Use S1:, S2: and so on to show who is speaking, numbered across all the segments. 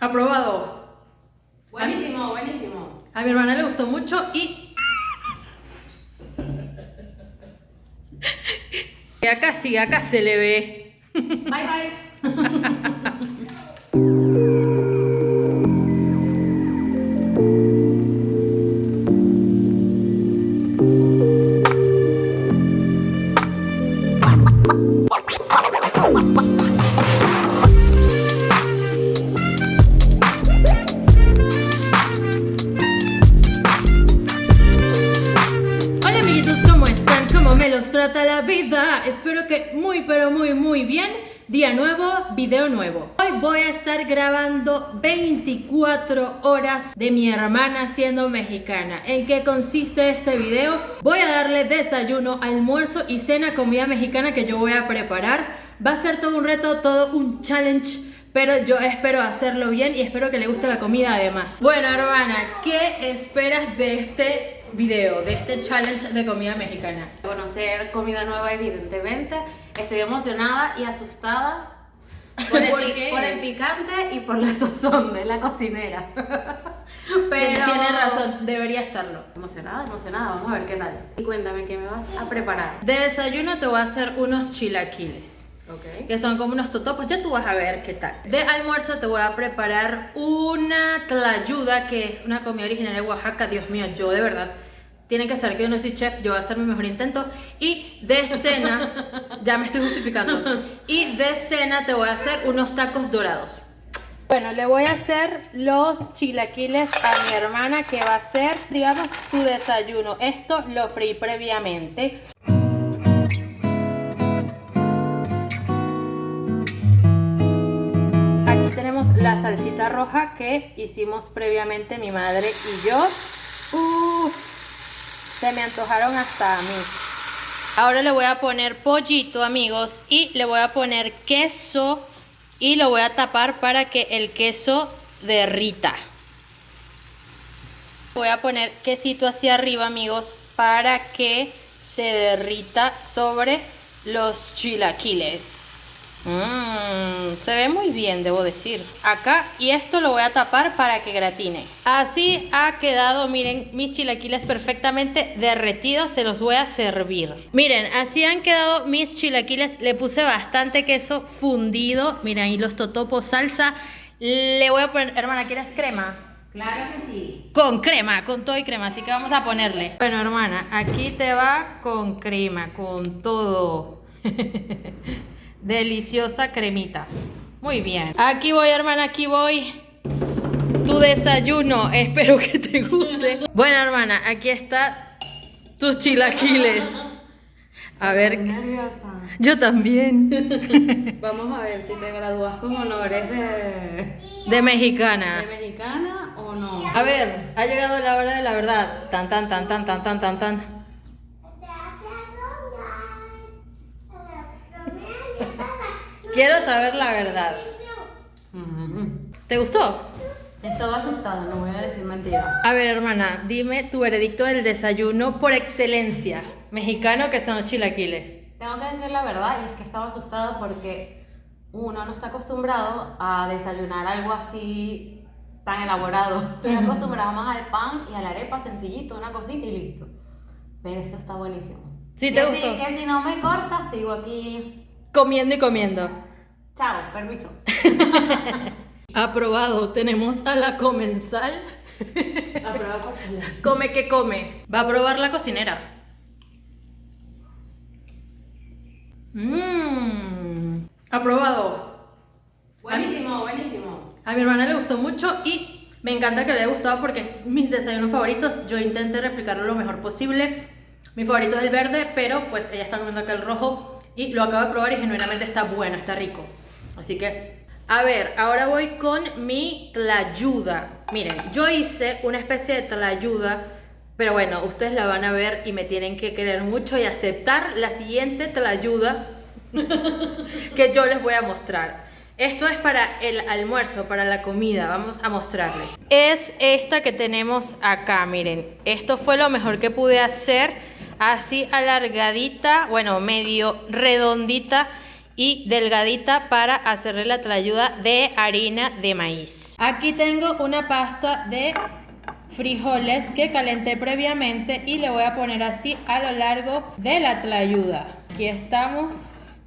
S1: Aprobado.
S2: Buenísimo, buenísimo.
S1: A mi hermana le gustó mucho y acá se le ve.
S2: Bye, bye.
S1: Hola amiguitos, ¿cómo están? ¿Cómo me los trata la vida? Espero que muy pero muy bien. Día nuevo, video nuevo. Hoy voy a estar grabando 24 horas de mi hermana siendo mexicana. ¿En qué consiste este video? Voy a darle desayuno, almuerzo y cena comida mexicana que yo voy a preparar. Va a ser todo un reto, todo un challenge, pero yo espero hacerlo bien y espero que le guste la comida además. Bueno hermana, ¿qué esperas de este video, de este challenge de comida mexicana?
S2: Conocer comida nueva, evidentemente. Estoy emocionada y asustada por
S1: ¿Por qué?
S2: por el picante y por la sazón de la cocinera. Pero
S1: Tienes razón, debería estarlo.
S2: emocionada, vamos a ver qué tal. Y cuéntame, ¿qué me vas a preparar?
S1: De desayuno te voy a hacer unos chilaquiles,
S2: Ok.
S1: que son como unos totopos, ya tú vas a ver qué tal. De almuerzo te voy a preparar una tlayuda, que es una comida originaria de Oaxaca. Dios mío, yo de verdad, tiene que ser que yo no soy chef, yo voy a hacer mi mejor intento. Y de cena, ya me estoy justificando, y de cena te voy a hacer unos tacos dorados. Bueno, le voy a hacer los chilaquiles a mi hermana, que va a ser, digamos, su desayuno. Esto lo freí previamente. Aquí tenemos la salsita roja que hicimos previamente mi madre y yo. Se me antojaron hasta a mí. Ahora le voy a poner pollito, amigos, y le voy a poner queso y lo voy a tapar para que el queso derrita. Voy a poner quesito hacia arriba, amigos, para que se derrita sobre los chilaquiles. Se ve muy bien, debo decir. Acá, y esto lo voy a tapar para que gratine. Así ha quedado, miren, mis chilaquiles perfectamente derretidos. Se los voy a servir. Miren, así han quedado mis chilaquiles. Le puse bastante queso fundido. Miren, ahí los totopos, salsa. Le voy a poner, hermana, ¿quieres crema?
S2: Claro que sí.
S1: Con crema, con todo y crema, así que vamos a ponerle. Bueno, hermana, aquí te va con crema, con todo. Deliciosa cremita. Muy bien. Aquí voy, hermana, aquí voy. Tu desayuno, espero que te guste. Bueno, hermana, aquí está tus chilaquiles. A ver.
S2: Estoy nerviosa.
S1: Yo también.
S2: Vamos a ver si te gradúas con honores
S1: De mexicana.
S2: de mexicana o no.
S1: A ver, ha llegado la hora de la verdad. Tan, tan, tan, tan, tan, tan, tan, tan. Quiero saber la verdad. ¿Te gustó?
S2: Estaba asustada, no voy a decir mentira.
S1: A ver, hermana, dime tu veredicto del desayuno por excelencia mexicano, que son los chilaquiles.
S2: Tengo que decir la verdad, y es que estaba asustada porque uno no está acostumbrado a desayunar algo así tan elaborado. Estoy acostumbrada más al pan y a la arepa, sencillito, una cosita y listo. Pero esto está buenísimo.
S1: ¿Sí te
S2: Que
S1: gustó?
S2: que si no me cortas, sigo aquí.
S1: Comiendo y comiendo.
S2: Chao, permiso.
S1: Aprobado, tenemos a la comensal.
S2: Aprobado por ti.
S1: Come que come. Va a probar la cocinera. Aprobado.
S2: Buenísimo, buenísimo.
S1: A mi hermana le gustó mucho y me encanta que le haya gustado porque es mis desayunos favoritos. Yo intenté replicarlo lo mejor posible. Mi favorito es el verde, pero pues ella está comiendo acá el rojo y lo acabo de probar y genuinamente está bueno, está rico. Así que, a ver, ahora voy con mi tlayuda. Miren, yo hice una especie de tlayuda, pero bueno, ustedes la van a ver y me tienen que querer mucho y aceptar la siguiente tlayuda que yo les voy a mostrar. Esto es para el almuerzo, para la comida, vamos a mostrarles. Es esta que tenemos acá, miren. Esto fue lo mejor que pude hacer, así alargadita, bueno, medio redondita y delgadita para hacerle la tlayuda de harina de maíz. Aquí tengo una pasta de frijoles que calenté previamente y le voy a poner así a lo largo de la tlayuda. Aquí estamos.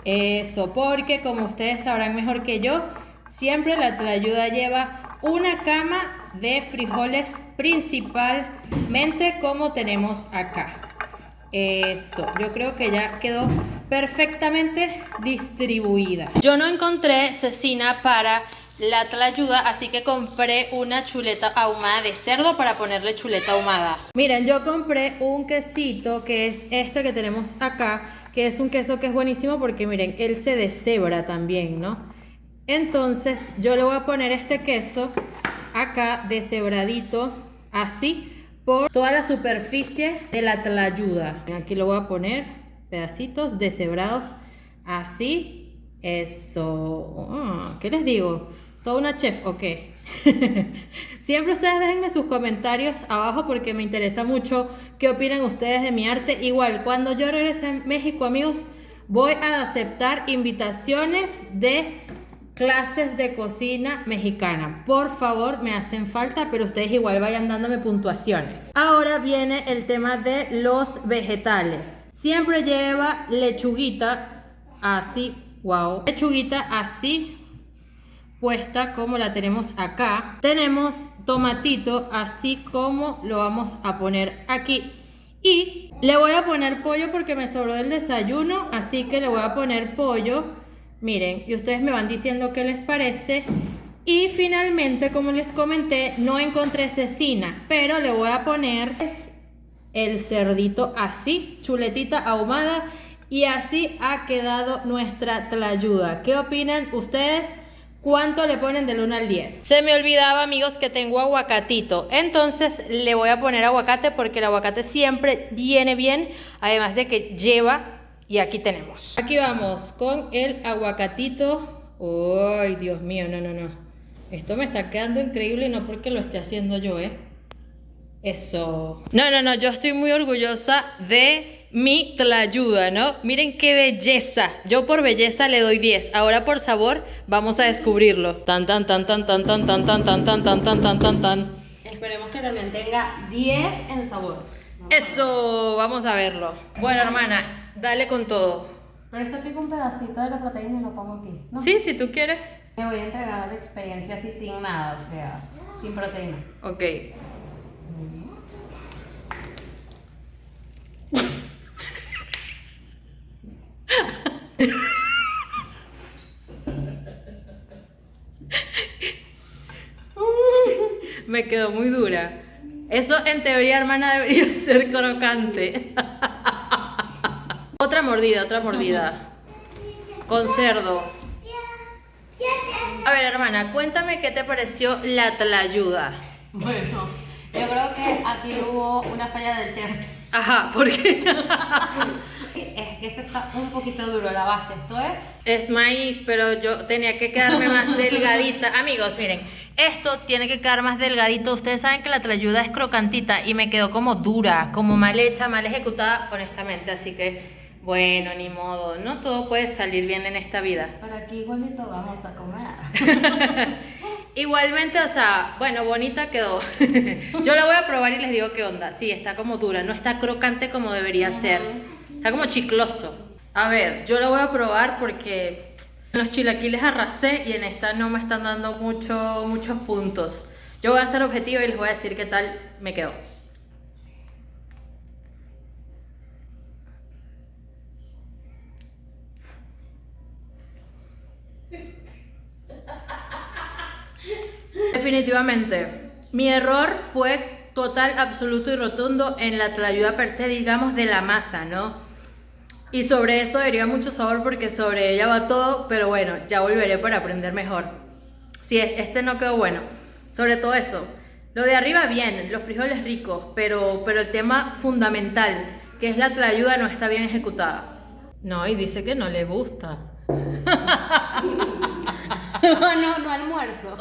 S1: Eso, porque como ustedes sabrán mejor que yo, siempre la tlayuda lleva una cama de frijoles principalmente como tenemos acá. Eso, yo creo que ya quedó perfectamente distribuida. Yo no encontré cecina para la tlayuda, así que compré una chuleta ahumada de cerdo para ponerle chuleta ahumada. Miren, yo compré un quesito que es este que tenemos acá, que es un queso que es buenísimo porque miren, él se deshebra también, ¿no? Entonces yo le voy a poner este queso acá deshebradito así por toda la superficie de la tlayuda. Aquí lo voy a poner pedacitos deshebrados así. Eso. ¿Qué les digo? ¿Toda una chef o qué? Siempre ustedes déjenme sus comentarios abajo porque me interesa mucho qué opinan ustedes de mi arte. Igual, cuando yo regrese a México, amigos, voy a aceptar invitaciones de clases de cocina mexicana. Por favor, me hacen falta, pero ustedes igual vayan dándome puntuaciones. Ahora viene el tema de los vegetales. Siempre lleva lechuguita así, wow, lechuguita así puesta como la tenemos acá. Tenemos tomatito así como lo vamos a poner aquí. Y le voy a poner pollo porque me sobró del desayuno, así que le voy a poner pollo. Miren, y ustedes me van diciendo qué les parece. Y finalmente, como les comenté, no encontré cecina, pero le voy a poner el cerdito así, chuletita ahumada. Y así ha quedado nuestra tlayuda. ¿Qué opinan ustedes? ¿Cuánto le ponen del 1 al 10? Se me olvidaba, amigos, que tengo aguacatito. Entonces le voy a poner aguacate porque el aguacate siempre viene bien. Además de que lleva, y aquí tenemos. Aquí vamos con el aguacatito. ¡Ay, Dios mío! No. Esto me está quedando increíble y no porque lo esté haciendo yo, ¿eh? Eso. No. Yo estoy muy orgullosa de mi tlayuda, ¿no? Miren qué belleza. Yo por belleza le doy 10. Ahora por sabor vamos a descubrirlo. Tan.
S2: Esperemos que también tenga 10 en sabor.
S1: Eso, vamos a verlo. Bueno, hermana, dale con todo.
S2: Pero esto pico un pedacito de la proteína y lo pongo aquí, ¿no?
S1: Sí, si tú quieres.
S2: Me voy a entregar la experiencia así sin nada, o sea, sin proteína.
S1: Ok. Me quedó muy dura. Eso en teoría, hermana, debería ser crocante. Otra mordida. Con cerdo. A ver, hermana, cuéntame qué te pareció la tlayuda.
S2: Bueno, yo creo que aquí hubo una falla del chef.
S1: Ajá, ¿por qué?
S2: Es que esto está un poquito duro, la base. Esto
S1: es maíz, pero yo tenía que quedarme más delgadita. Amigos, miren, esto tiene que quedar más delgadito. Ustedes saben que la tlayuda es crocantita y me quedó como dura, como mal hecha, mal ejecutada, honestamente. Así que, bueno, ni modo. No todo puede salir bien en esta vida.
S2: Por aquí igualmente vamos a comer.
S1: Igualmente, o sea, bueno, bonita quedó. Yo la voy a probar y les digo qué onda. Sí, está como dura, no está crocante como debería ser. Está como chicloso. A ver, yo la voy a probar porque en los chilaquiles arrasé y en esta no me están dando muchos puntos. Yo voy a ser objetiva y les voy a decir qué tal me quedó. Definitivamente, mi error fue total, absoluto y rotundo en la tlayuda per se, digamos, de la masa, ¿no? Y sobre eso deriva mucho sabor porque sobre ella va todo, pero bueno, ya volveré para aprender mejor. Sí, este no quedó bueno. Sobre todo eso. Lo de arriba bien, los frijoles ricos, pero el tema fundamental, que es la tlayuda, no está bien ejecutada. No, y dice que no le gusta.
S2: No almuerzo.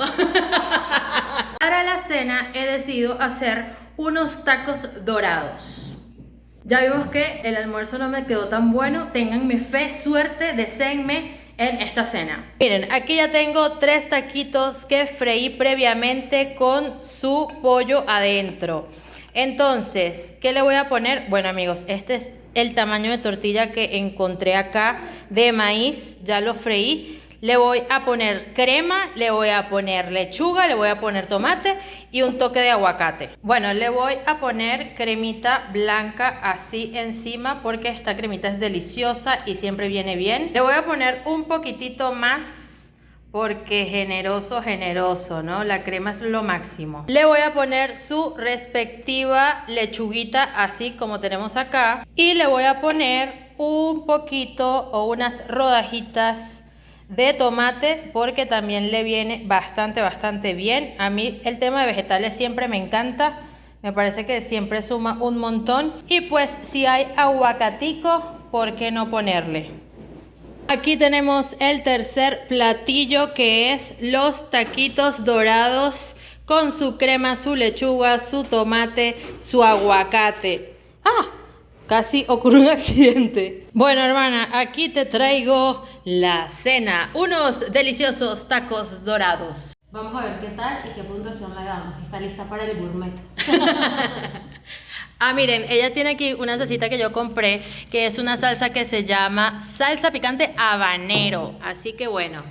S1: Para la cena he decidido hacer unos tacos dorados. Ya vimos que el almuerzo no me quedó tan bueno. Ténganme fe, suerte, deseenme en esta cena. Miren, aquí ya tengo 3 taquitos que freí previamente con su pollo adentro. Entonces, ¿qué le voy a poner? Bueno, amigos, este es el tamaño de tortilla que encontré acá de maíz, ya lo freí. Le voy a poner crema, le voy a poner lechuga, le voy a poner tomate y un toque de aguacate. Bueno, le voy a poner cremita blanca así encima porque esta cremita es deliciosa y siempre viene bien. Le voy a poner un poquitito más porque generoso, generoso, ¿no? La crema es lo máximo. Le voy a poner su respectiva lechuguita así como tenemos acá. Y le voy a poner un poquito o unas rodajitas de tomate porque también le viene bastante bien. A mí el tema de vegetales siempre me encanta, me parece que siempre suma un montón. Y pues si hay aguacatico, ¿por qué no ponerle? Aquí tenemos el tercer platillo, que es los taquitos dorados con su crema, su lechuga, su tomate, su aguacate. ¡Ah! Casi ocurrió un accidente. Bueno, hermana, aquí te traigo la cena. Unos deliciosos tacos dorados.
S2: Vamos a ver qué tal y qué puntuación le damos. Si está lista para el gourmet.
S1: Ah, miren, ella tiene aquí una salsita que yo compré, que es una salsa que se llama salsa picante habanero. Así que bueno.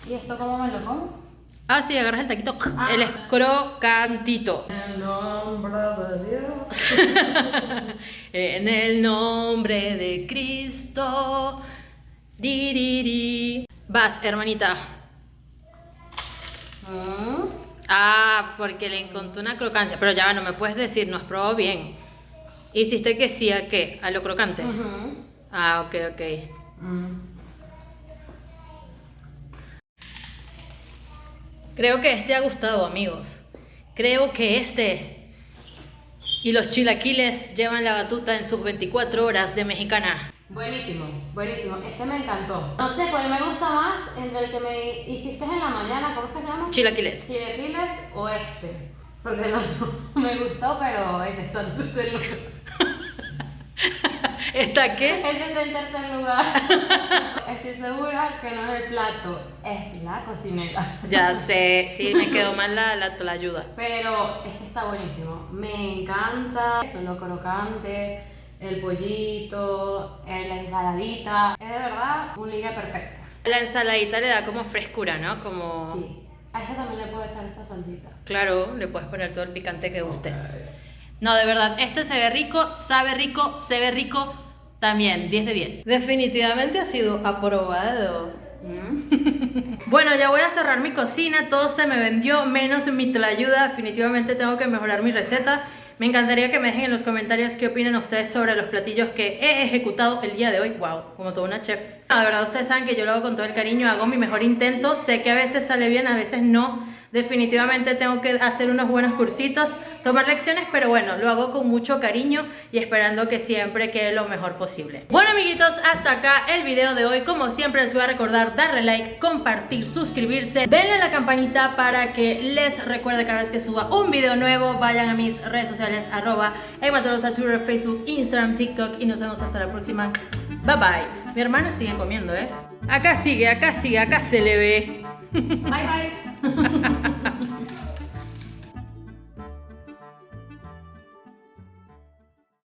S2: ¿Y esto cómo me lo como?
S1: Ah, sí, agarras el taquito. Él es crocantito.
S2: En el nombre de Dios.
S1: En el nombre de Cristo. Diriri. Vas, hermanita. Ah, porque le encontré una crocancia. Pero ya va, no me puedes decir, no has probado bien. ¿Hiciste que sí a qué? ¿A lo crocante? Ah, ok. Creo que este ha gustado, amigos. Creo que este y los chilaquiles llevan la batuta en sus 24 horas de mexicana.
S2: Buenísimo, buenísimo. Este me encantó. No sé cuál me gusta más entre el que me hiciste en la mañana, ¿cómo es que se llama?
S1: Chilaquiles.
S2: Chilaquiles o este. Porque los dos me gustó, pero ese está en tercer lugar.
S1: ¿Está qué?
S2: Ese está en tercer lugar. Estoy segura que no es el plato, es la cocinera.
S1: Ya sé, sí, me quedó mal la ayuda.
S2: Pero este está buenísimo. Me encanta. Eso, lo crocante, el pollito, la ensaladita. Es de verdad un ligue perfecto.
S1: La ensaladita le da como frescura, ¿no? Como...
S2: Sí. A esta también le puedo echar esta salsita.
S1: Claro, le puedes poner todo el picante que gustes. No, de verdad, este se ve rico, sabe rico, se ve rico también, 10 de 10. Definitivamente ha sido aprobado. Bueno, ya voy a cerrar mi cocina, todo se me vendió, menos mi tlayuda. Definitivamente tengo que mejorar mi receta. Me encantaría que me dejen en los comentarios qué opinan ustedes sobre los platillos que he ejecutado el día de hoy. Wow, como toda una chef. No, de verdad, ustedes saben que yo lo hago con todo el cariño, hago mi mejor intento. Sé que a veces sale bien, a veces no. Definitivamente tengo que hacer unos buenos cursitos, tomar lecciones, pero bueno, lo hago con mucho cariño y esperando que siempre quede lo mejor posible. Bueno, amiguitos, hasta acá el video de hoy. Como siempre les voy a recordar darle like, compartir, suscribirse, denle a la campanita para que les recuerde cada vez que suba un video nuevo. Vayan a mis redes sociales, @Emmatolosa, Twitter, Facebook, Instagram, TikTok, y nos vemos hasta la próxima. Bye bye. Mi hermana sigue comiendo, Acá sigue, acá se le ve.
S2: Bye bye.